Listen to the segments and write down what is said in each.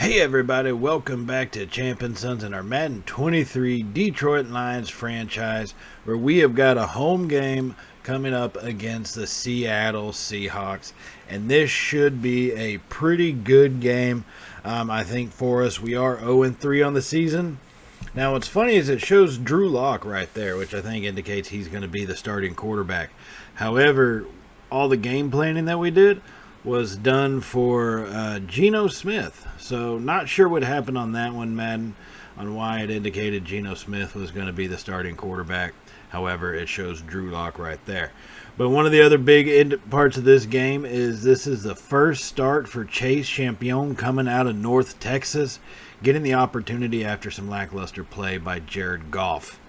Hey everybody, welcome back to Champnsons and our Madden 23 Detroit Lions franchise, where we have got a home game coming up against the Seattle Seahawks, and this should be a pretty good game. I think for us, we are 0-3 on the season. Now what's funny is it shows Drew Locke right there, which I think indicates he's going to be the starting quarterback. However, all the game planning that we did was done for Geno Smith. So not sure what happened on that one, Madden, on why it indicated Geno Smith was going to be the starting quarterback. However, it shows Drew Locke right there. But one of the other big parts of this game is this is the first start for Chase Champnsons coming out of North Texas, getting the opportunity after some lackluster play by Jared Goff.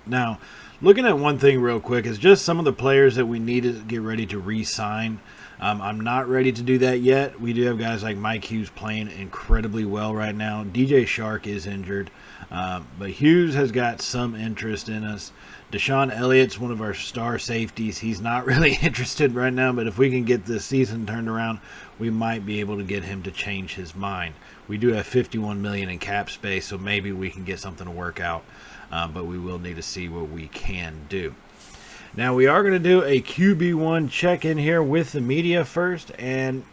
Now, looking at one thing real quick is just some of the players that we need to get ready to re-sign. I'm not ready to do that yet. We do have guys like Mike Hughes playing incredibly well right now. DJ Shark is injured, but Hughes has got some interest in us. Deshaun Elliott's one of our star safeties. He's not really interested right now, but if we can get this season turned around, we might be able to get him to change his mind. We do have $51 million in cap space, so maybe we can get something to work out, but we will need to see what we can do. Now, we are going to do a QB1 check-in here with the media first. And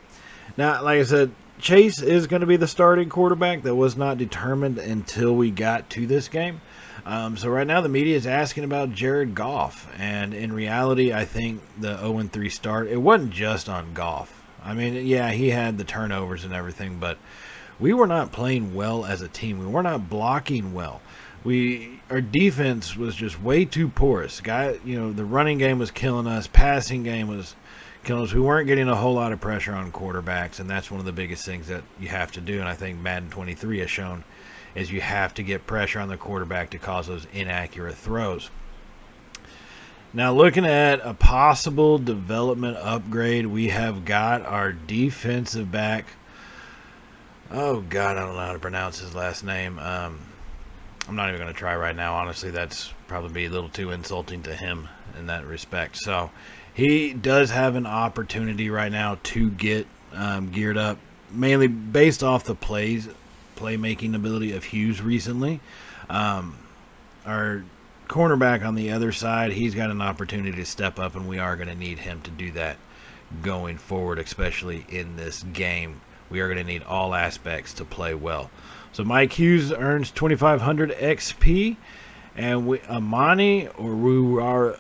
now, like I said, Chase is going to be the starting quarterback. That was not determined until we got to this game. So right now, the media is asking about Jared Goff. And in reality, I think the 0-3 start, it wasn't just on Goff. I mean, yeah, he had the turnovers and everything, but we were not playing well as a team. We were not blocking well. Our defense was just way too porous. The running game was killing us. Passing game was killing us. We weren't getting a whole lot of pressure on quarterbacks, and that's one of the biggest things that you have to do. And I think Madden 23 has shown is you have to get pressure on the quarterback to cause those inaccurate throws. Now, looking at a possible development upgrade, we have got our defensive back. Oh God, I don't know how to pronounce his last name. I'm not even going to try right now. Honestly, that's probably a little too insulting to him in that respect. So he does have an opportunity right now to get geared up, mainly based off the playmaking ability of Hughes recently. Our cornerback on the other side, he's got an opportunity to step up, and we are going to need him to do that going forward, especially in this game. We are going to need all aspects to play well. So Mike Hughes earns 2,500 XP, and Amani Oruwariye.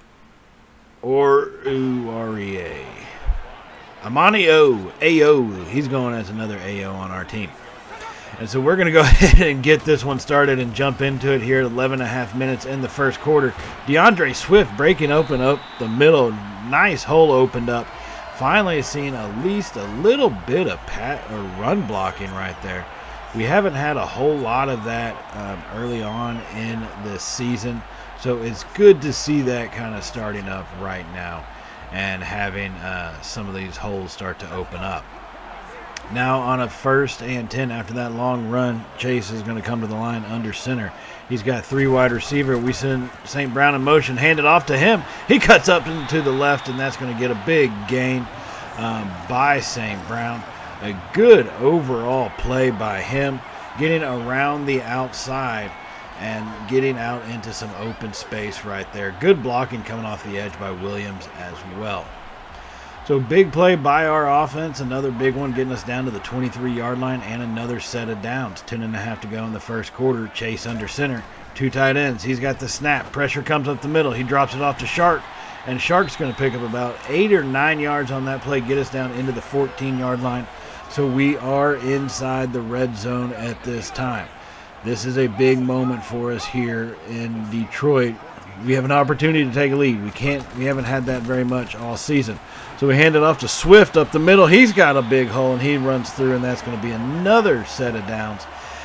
Amani AO. He's going as another AO on our team. And so we're going to go ahead and get this one started and jump into it here at 11.5 minutes in the first quarter. DeAndre Swift breaking open up the middle. Nice hole opened up. Finally seeing at least a little bit of run blocking right there. We haven't had a whole lot of that early on in this season, so it's good to see that kind of starting up right now and having some of these holes start to open up. Now on a 1st and 10 after that long run, Chase is going to come to the line under center. He's got 3 wide receiver. We send St. Brown in motion, hand it off to him. He cuts up into the left, and that's going to get a big gain by St. Brown. A good overall play by him, getting around the outside and getting out into some open space right there. Good blocking coming off the edge by Williams as well. So big play by our offense, another big one getting us down to the 23-yard line and another set of downs. 10.5 to go in the first quarter. Chase under center, 2 tight ends. He's got the snap. Pressure comes up the middle. He drops it off to Shark, and Shark's going to pick up about 8 or 9 yards on that play, get us down into the 14-yard line. So we are inside the red zone at this time. This is a big moment for us here in Detroit. We have an opportunity to take a lead. We haven't had that very much all season. So we hand it off to Swift up the middle. He's got a big hole, and he runs through, and that's going to be another set of downs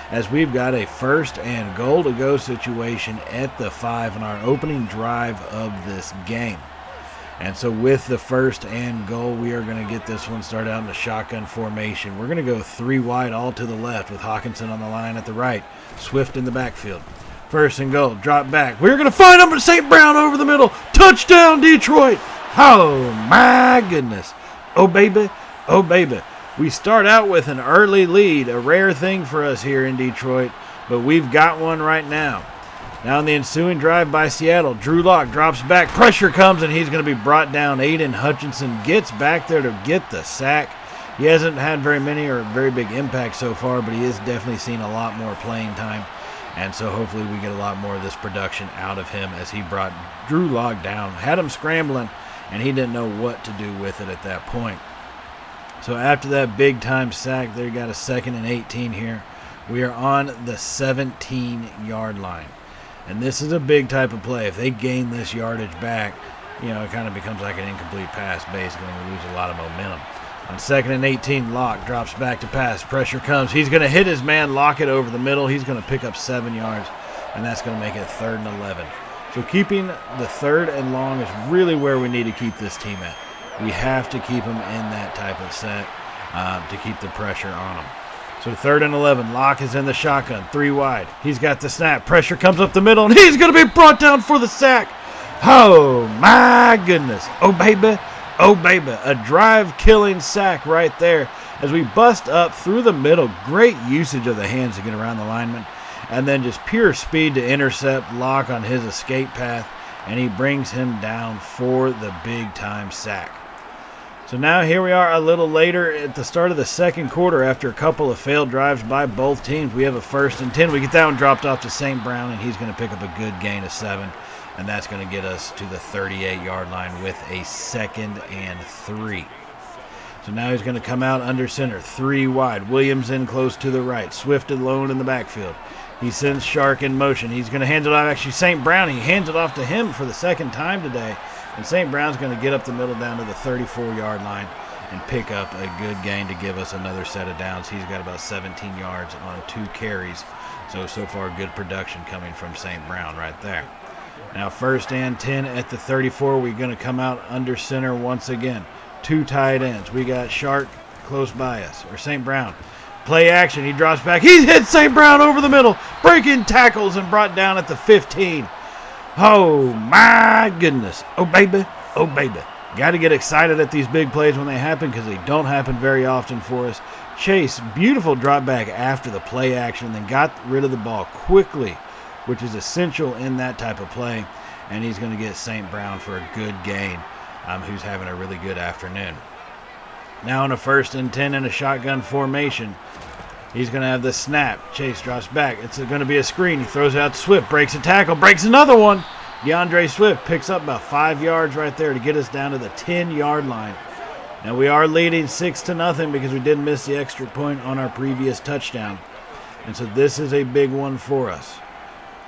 as we've got a 1st and goal to go situation at the 5 in our opening drive of this game. And so with the 1st and goal, we are going to get this one started out in a shotgun formation. We're going to go 3 wide all to the left with Hawkinson on the line at the right. Swift in the backfield. 1st and goal, drop back. We're going to find him, St. Brown over the middle. Touchdown, Detroit. Oh, my goodness. Oh, baby. Oh, baby. We start out with an early lead, a rare thing for us here in Detroit, but we've got one right now. Now in the ensuing drive by Seattle, Drew Locke drops back, pressure comes, and he's going to be brought down. Aiden Hutchinson gets back there to get the sack. He hasn't had very many or very big impact so far, but he has definitely seen a lot more playing time. And so hopefully we get a lot more of this production out of him as he brought Drew Locke down. Had him scrambling, and he didn't know what to do with it at that point. So after that big-time sack, they got a 2nd and 18 here. We are on the 17-yard line. And this is a big type of play. If they gain this yardage back, it kind of becomes like an incomplete pass, basically, and we lose a lot of momentum. On 2nd and 18, Locke drops back to pass. Pressure comes. He's going to hit his man, lock it over the middle. He's going to pick up 7 yards, and that's going to make it 3rd and 11. So keeping the 3rd and long is really where we need to keep this team at. We have to keep them in that type of set to keep the pressure on them. So 3rd and 11, Locke is in the shotgun, 3 wide. He's got the snap. Pressure comes up the middle, and he's going to be brought down for the sack. Oh, my goodness. Oh, baby. Oh, baby. A drive-killing sack right there as we bust up through the middle. Great usage of the hands to get around the lineman. And then just pure speed to intercept Locke on his escape path. And he brings him down for the big-time sack. So now here we are a little later at the start of the 2nd quarter after a couple of failed drives by both teams. We have a 1st and 10. We get that one dropped off to St. Brown, and he's going to pick up a good gain of 7. And that's going to get us to the 38-yard line with a 2nd and 3. So now he's going to come out under center, 3 wide. Williams in close to the right. Swift alone in the backfield. He sends Shark in motion. He's going to hand it off. Actually, St. Brown, he hands it off to him for the 2nd time today. And St. Brown's going to get up the middle down to the 34-yard line and pick up a good gain to give us another set of downs. He's got about 17 yards on 2 carries. So far, good production coming from St. Brown right there. Now 1st and 10 at the 34. We're going to come out under center once again. 2 tight ends. We got Shark close by us, or St. Brown. Play action. He drops back. He hits St. Brown over the middle. Breaking tackles and brought down at the 15. Oh, my goodness. Oh, baby. Oh, baby. Got to get excited at these big plays when they happen because they don't happen very often for us. Chase, beautiful drop back after the play action, then got rid of the ball quickly, which is essential in that type of play. And he's going to get St. Brown for a good gain, who's having a really good afternoon. Now on a 1st and 10 in a shotgun formation. He's going to have the snap. Chase drops back. It's going to be a screen. He throws it out to Swift. Breaks a tackle. Breaks another one. DeAndre Swift picks up about 5 yards right there to get us down to the 10-yard line. Now we are leading 6-0 because we did miss the extra point on our previous touchdown. And so this is a big one for us.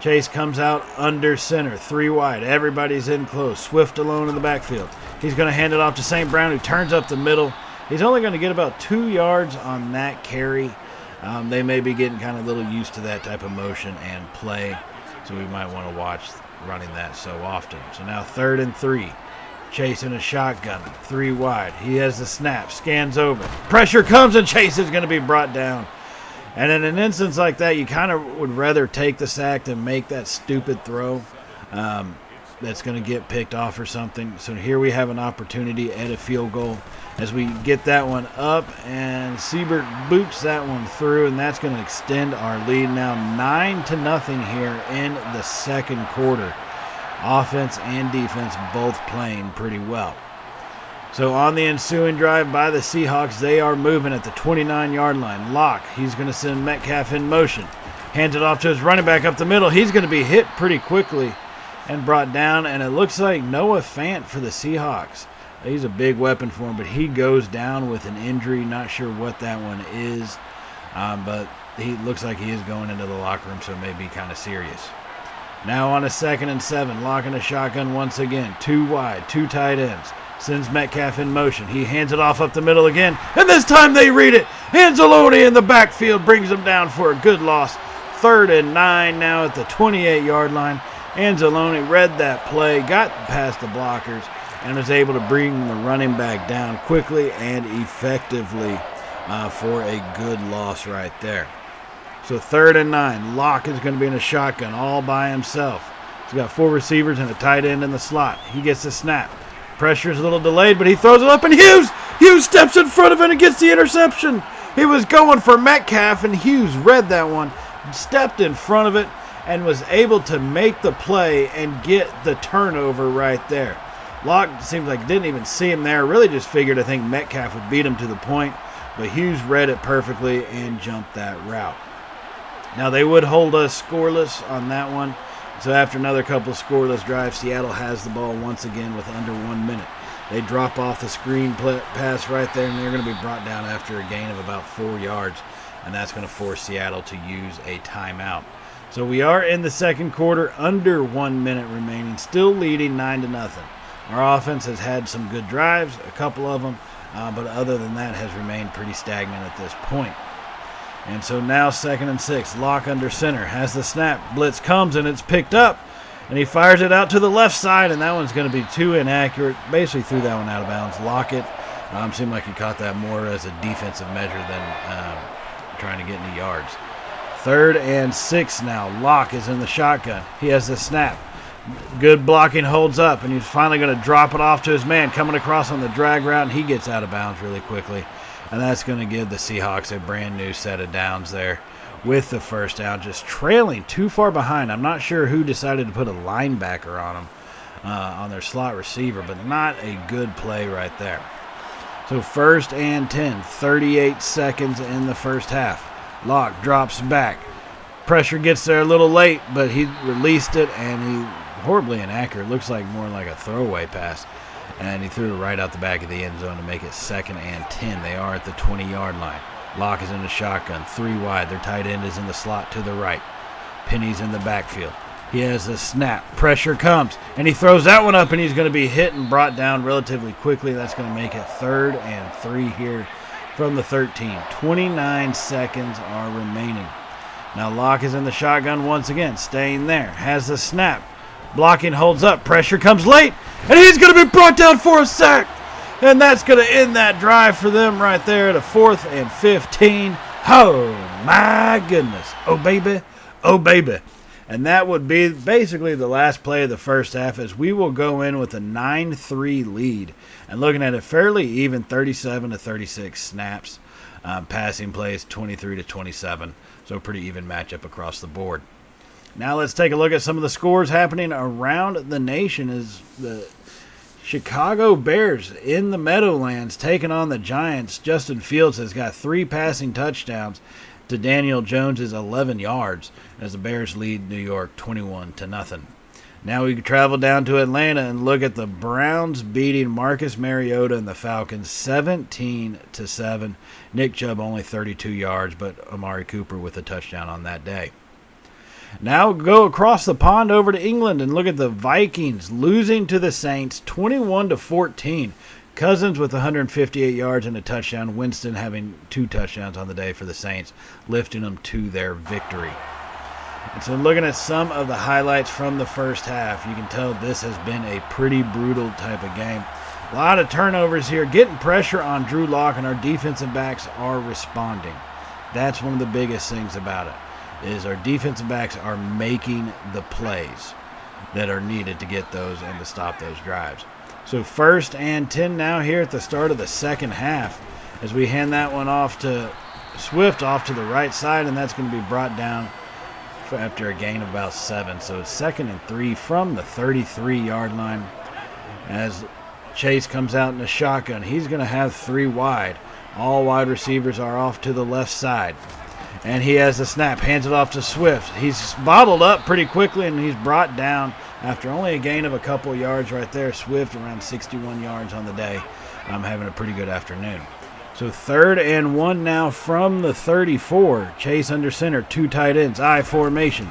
Chase comes out under center, 3 wide. Everybody's in close. Swift alone in the backfield. He's going to hand it off to St. Brown, who turns up the middle. He's only going to get about 2 yards on that carry. They may be getting kind of a little used to that type of motion and play, so we might want to watch running that so often. So now 3rd and 3. Chase in a shotgun, 3 wide. He has the snap, scans over. Pressure comes, and Chase is going to be brought down. And in an instance like that, you kind of would rather take the sack than make that stupid throw that's going to get picked off or something. So here we have an opportunity at a field goal as we get that one up, and Siebert boots that one through, and that's going to extend our lead now 9-0 here in the 2nd quarter. Offense and defense both playing pretty well. So on the ensuing drive by the Seahawks, they are moving at the 29-yard line. Locke, he's going to send Metcalf in motion. Hands it off to his running back up the middle. He's going to be hit pretty quickly and brought down, and it looks like Noah Fant for the Seahawks. He's a big weapon for him, but he goes down with an injury. Not sure what that one is, but he looks like he is going into the locker room, so it may be kind of serious. Now on a 2nd and 7, Locke in a shotgun once again. 2 wide, 2 tight ends. Sends Metcalf in motion. He hands it off up the middle again, and this time they read it. Anzalone in the backfield brings him down for a good loss. 3rd and 9 now at the 28-yard line. Anzalone read that play, got past the blockers, and was able to bring the running back down quickly and effectively for a good loss right there. So 3rd and 9. Locke is going to be in a shotgun all by himself. He's got 4 receivers and a tight end in the slot. He gets the snap. Pressure is a little delayed, but he throws it up, and Hughes Hughes steps in front of it and gets the interception. He was going for Metcalf, and Hughes read that one, stepped in front of it, and was able to make the play and get the turnover right there. Locke seems like didn't even see him there. Really just figured, I think, Metcalf would beat him to the point. But Hughes read it perfectly and jumped that route. Now, they would hold us scoreless on that one. So after another couple scoreless drives, Seattle has the ball once again with under 1 minute. They drop off the screen pass right there, and they're going to be brought down after a gain of about 4 yards. And that's going to force Seattle to use a timeout. So we are in the second quarter, under 1 minute remaining, still leading 9-0. Our offense has had some good drives, a couple of them, but other than that has remained pretty stagnant at this point. And so now 2nd and 6, Locke under center, has the snap, blitz comes and it's picked up, and he fires it out to the left side, and that one's going to be too inaccurate. Basically threw that one out of bounds. Lockett seemed like he caught that more as a defensive measure than trying to get any yards. 3rd and 6 now. Locke is in the shotgun. He has the snap. Good blocking, holds up, and he's finally going to drop it off to his man coming across on the drag route, and he gets out of bounds really quickly. And that's going to give the Seahawks a brand new set of downs there with the first down, just trailing too far behind. I'm not sure who decided to put a linebacker on them, on their slot receiver, but not a good play right there. So 1st and 10, 38 seconds in the first half. Locke drops back. Pressure gets there a little late, but he released it, and he horribly inaccurate. Looks like more like a throwaway pass. And he threw it right out the back of the end zone to make it 2nd and 10. They are at the 20-yard line. Locke is in the shotgun, 3 wide. Their tight end is in the slot to the right. Penny's in the backfield. He has a snap. Pressure comes, and he throws that one up, and he's going to be hit and brought down relatively quickly. That's going to make it 3rd and 3 here from the 13. 29 seconds are remaining. Now Locke is in the shotgun once again, staying there. Has the snap. Blocking, holds up. Pressure comes late, and he's going to be brought down for a sack. And that's going to end that drive for them right there to 4th and 15. Oh, my goodness. Oh, baby. Oh, baby. And that would be basically the last play of the first half, as we will go in with a 9-3 lead. And looking at it, fairly even 37 to 36 snaps. Passing plays 23 to 27. So pretty even matchup across the board. Now let's take a look at some of the scores happening around the nation as the Chicago Bears in the Meadowlands taking on the Giants. Justin Fields has got 3 passing touchdowns to Daniel Jones's 11 yards as the Bears lead New York 21-0. Now we can travel down to Atlanta and look at the Browns beating Marcus Mariota and the Falcons 17-7. Nick Chubb only 32 yards, but Amari Cooper with a touchdown on that day. Now go across the pond over to England and look at the Vikings losing to the Saints 21-14. Cousins with 158 yards and a touchdown. Winston having 2 touchdowns on the day for the Saints, lifting them to their victory. And so looking at some of the highlights from the first half, you can tell this has been a pretty brutal type of game. A lot of turnovers here, getting pressure on Drew Locke, and our defensive backs are responding. That's one of the biggest things about it, is our defensive backs are making the plays that are needed to get those and to stop those drives. So 1st and 10 now here at the start of the second half as we hand that one off to Swift off to the right side, and that's going to be brought down after a gain of about 7. So it's 2nd and 3 from the 33-yard line as Chase comes out in a shotgun. He's going to have 3 wide. All wide receivers are off to the left side. And he has the snap, hands it off to Swift. He's bottled up pretty quickly, and he's brought down after only a gain of a couple yards right there. Swift around 61 yards on the day. I'm having a pretty good afternoon. So 3rd and 1 now from the 34. Chase under center, 2 tight ends, I formation.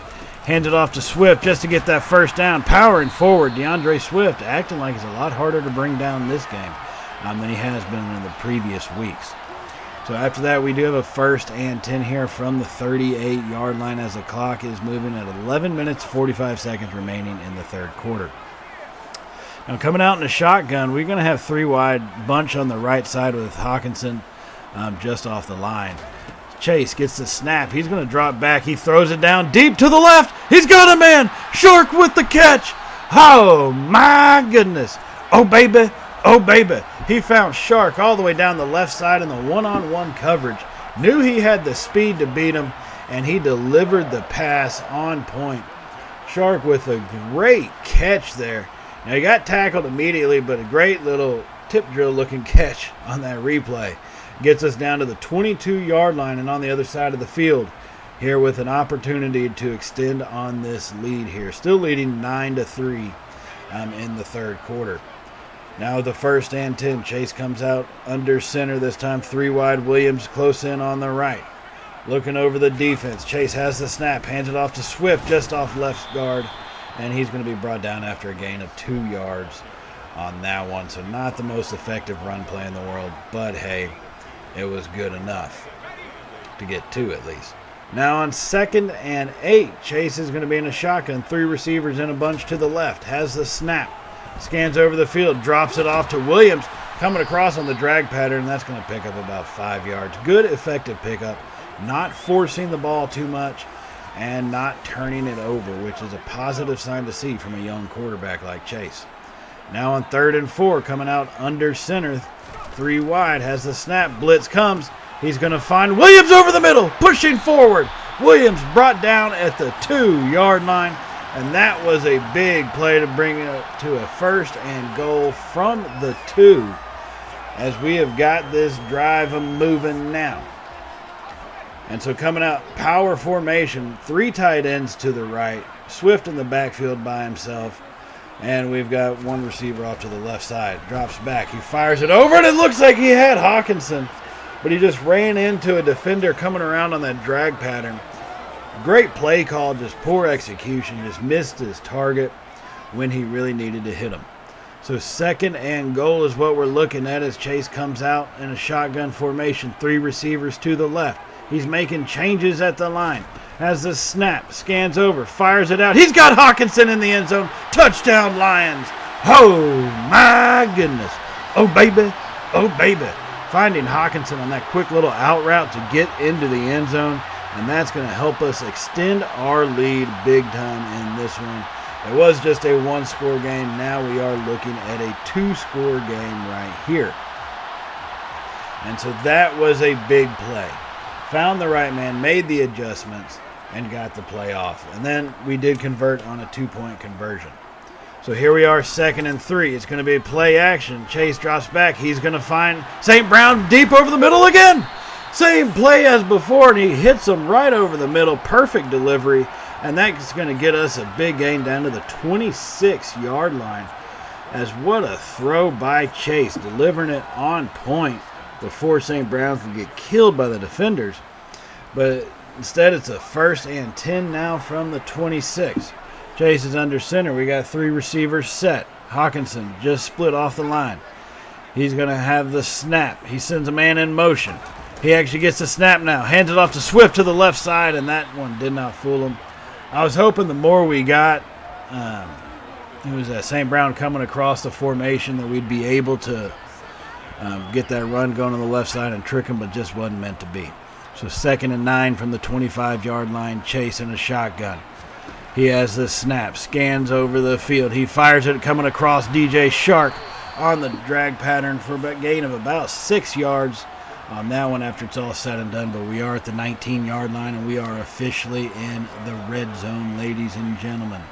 Hands it off to Swift just to get that first down. Powering forward, DeAndre Swift acting like he's a lot harder to bring down this game than he has been in the previous weeks. So after that, we do have a 1st and 10 here from the 38-yard line as the clock is moving at 11 minutes, 45 seconds remaining in the third quarter. Now coming out in a shotgun, we're going to have 3 wide, bunch on the right side with Hawkinson just off the line. Chase gets the snap. He's going to drop back. He throws it down deep to the left. He's got a man. Short with the catch. Oh, my goodness. Oh, baby. Oh, baby. He found Shark all the way down the left side in the one-on-one coverage. Knew he had the speed to beat him, and he delivered the pass on point. Shark with a great catch there. Now, he got tackled immediately, but a great little tip drill looking catch on that replay. Gets us down to the 22-yard line and on the other side of the field here with an opportunity to extend on this lead here. Still leading 9-3 in the third quarter. Now the 1st and 10. Chase comes out under center this time. 3 wide. Williams close in on the right. Looking over the defense. Chase has the snap. Hands it off to Swift just off left guard. And he's going to be brought down after a gain of 2 yards on that one. So not the most effective run play in the world. But hey, it was good enough to get 2 at least. Now on 2nd and 8. Chase is going to be in a shotgun. 3 receivers in a bunch to the left. Has the snap. Scans over the field, drops it off to Williams, coming across on the drag pattern. That's going to pick up about 5 yards. Good, effective pickup, not forcing the ball too much and not turning it over, which is a positive sign to see from a young quarterback like Chase. Now on 3rd and 4, coming out under center, 3 wide, has the snap, blitz comes. He's going to find Williams over the middle, pushing forward. Williams brought down at the 2-yard line. And that was a big play to bring it to a 1st and goal from the 2 as we have got this drive moving now. And so coming out, power formation, 3 tight ends to the right, Swift in the backfield by himself, and we've got 1 receiver off to the left side. Drops back, he fires it over, and it looks like he had Hawkinson, but he just ran into a defender coming around on that drag pattern. Great play call, just poor execution, just missed his target when he really needed to hit him. So 2nd and goal is what we're looking at as Chase comes out in a shotgun formation, 3 receivers to the left. He's making changes at the line. Has the snap, scans over, fires it out. He's got Hawkinson in the end zone. Touchdown Lions. Oh my goodness. Oh baby, oh baby. Finding Hawkinson on that quick little out route to get into the end zone. And that's going to help us extend our lead big time in this one. It was just a 1-score game. Now we are looking at a 2-score game right here. And so that was a big play. Found the right man, made the adjustments, and got the play off. And then we did convert on a 2-point conversion. So here we are, 2nd and 3. It's going to be a play action. Chase drops back. He's going to find St. Brown deep over the middle again. Same play as before, and he hits him right over the middle. Perfect delivery, and that's going to get us a big gain down to the 26-yard line. As what a throw by Chase, delivering it on point before St. Brown can get killed by the defenders. But instead, it's a 1st and 10 now from the 26. Chase is under center. We got 3 receivers set. Hawkinson just split off the line. He's going to have the snap. He sends a man in motion. He actually gets the snap now. Hands it off to Swift to the left side, and that one did not fool him. I was hoping the more we got, it was St. Brown coming across the formation that we'd be able to get that run going on the left side and trick him, but just wasn't meant to be. So 2nd and 9 from the 25-yard line, Chase in a shotgun. He has the snap, scans over the field. He fires it coming across DJ Shark on the drag pattern for a gain of about 6 yards. On that one after it's all said and done, but we are at the 19-yard line and we are officially in the red zone, ladies and gentlemen.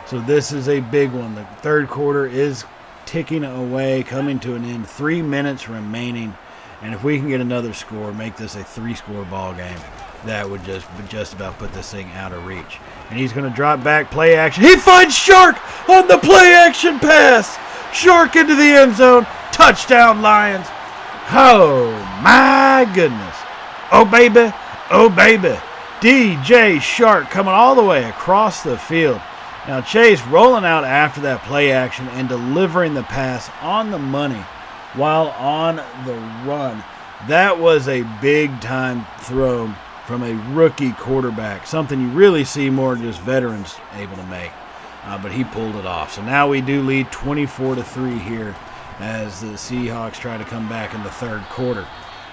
So this is a big one. The 3rd quarter is ticking away, coming to an end. 3 minutes remaining, and if we can get another score, make this a 3-score ball game, that would just about put this thing out of reach. And he's going to drop back, play action. He finds Shark on the play action pass. Shark into the end zone. Touchdown Lions. Oh, my goodness. Oh, baby. Oh, baby. DJ Shark coming all the way across the field. Now, Chase rolling out after that play action and delivering the pass on the money while on the run. That was a big-time throw from a rookie quarterback, something you really see more just veterans able to make. But he pulled it off. So now we do lead 24-3 here as the Seahawks try to come back in the 3rd quarter.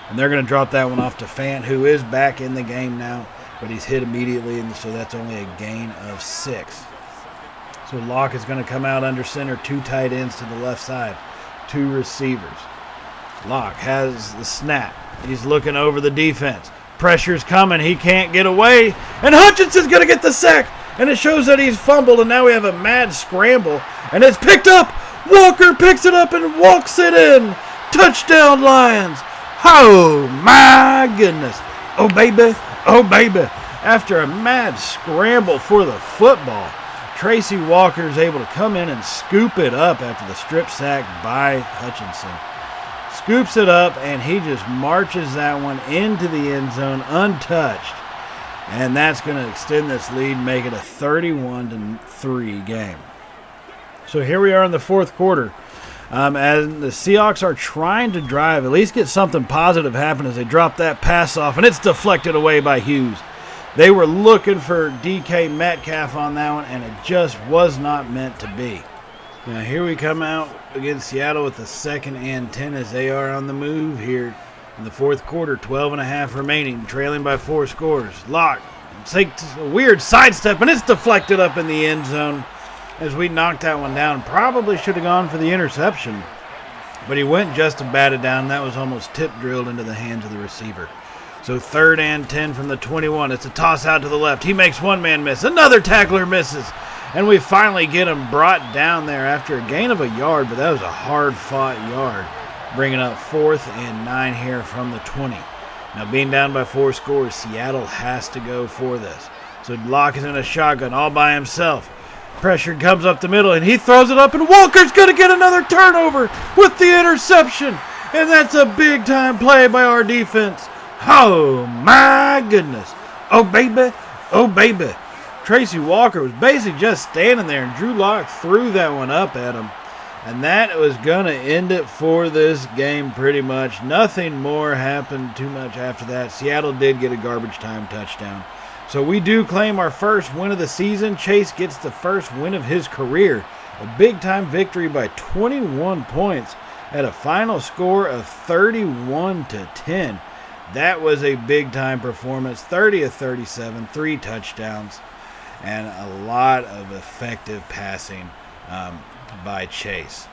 And they're going to drop that one off to Fant, who is back in the game now, but he's hit immediately, and so that's only a gain of 6. So Locke is going to come out under center, 2 tight ends to the left side. two receivers. Locke has the snap. He's looking over the defense. Pressure's coming. He can't get away. And Hutchinson's going to get the sack. And it shows that he's fumbled. And now we have a mad scramble. And it's picked up. Walker picks it up and walks it in. Touchdown, Lions. Oh, my goodness. Oh, baby. Oh, baby. After a mad scramble for the football, Tracy Walker is able to come in and scoop it up after the strip sack by Hutchinson. Scoops it up, and he just marches that one into the end zone untouched. And that's going to extend this lead, make it a 31-3 game. So here we are in the fourth quarter. And the Seahawks are trying to drive, at least get something positive happen as they drop that pass off, and it's deflected away by Hughes. They were looking for DK Metcalf on that one, and it just was not meant to be. Now here we come out against Seattle with the 2nd and 10 as they are on the move here in the fourth quarter. 12.5 remaining, trailing by 4 scores. Locke takes a weird sidestep, and it's deflected up in the end zone as we knocked that one down. Probably should have gone for the interception, but he went just to bat it down. That was almost tip drilled into the hands of the receiver. So 3rd and 10 from the 21. It's a toss out to the left. He makes one man miss. Another tackler misses. And we finally get him brought down there after a gain of a yard, but that was a hard-fought yard. Bringing up 4th and 9 here from the 20. Now being down by 4 scores, Seattle has to go for this. So Locke is in a shotgun all by himself. Pressure comes up the middle, and he throws it up, and Walker's going to get another turnover with the interception. And that's a big-time play by our defense. Oh, my goodness. Oh, baby. Oh, baby. Tracy Walker was basically just standing there, and Drew Locke threw that one up at him. And that was going to end it for this game pretty much. Nothing more happened too much after that. Seattle did get a garbage time touchdown. So we do claim our first win of the season. Chase gets the first win of his career. A big-time victory by 21 points at a final score of 31-10. That was a big-time performance. 30 of 37, 3 touchdowns, and a lot of effective passing by Chase.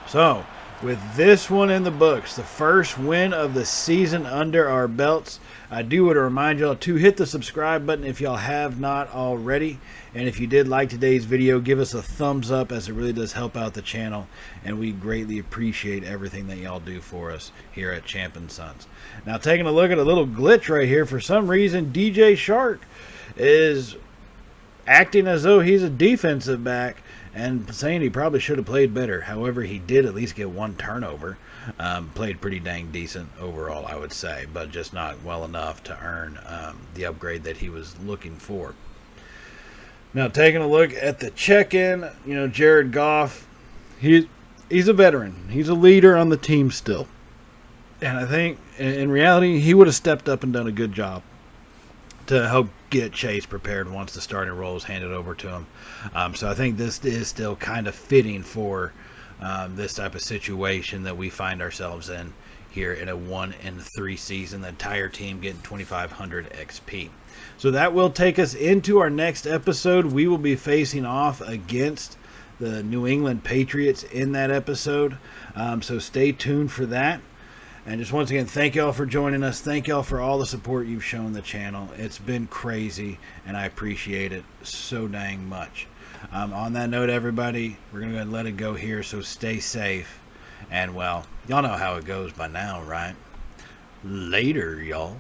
So, with this one in the books, the first win of the season under our belts, I do want to remind y'all to hit the subscribe button if y'all have not already. And if you did like today's video, give us a thumbs up, as it really does help out the channel. And we greatly appreciate everything that y'all do for us here at Champnsons. Now, taking a look at a little glitch right here. For some reason, DJ Shark is acting as though he's a defensive back and saying he probably should have played better. However, he did at least get 1 turnover. Played pretty dang decent overall, I would say, but just not well enough to earn the upgrade that he was looking for. Now, taking a look at the check-in, Jared Goff, he's a veteran. He's a leader on the team still. And I think, in reality, he would have stepped up and done a good job to help get Chase prepared once the starting role is handed over to him. So I think this is still kind of fitting for this type of situation that we find ourselves in here in a 1-3 season. The entire team getting 2,500 XP. So that will take us into our next episode. We will be facing off against the New England Patriots in that episode. So stay tuned for that. And just once again, thank y'all for joining us. Thank y'all for all the support you've shown the channel. It's been crazy, and I appreciate it so dang much. On that note, everybody, we're going to go ahead and let it go here, so stay safe. And, well, y'all know how it goes by now, right? Later, y'all.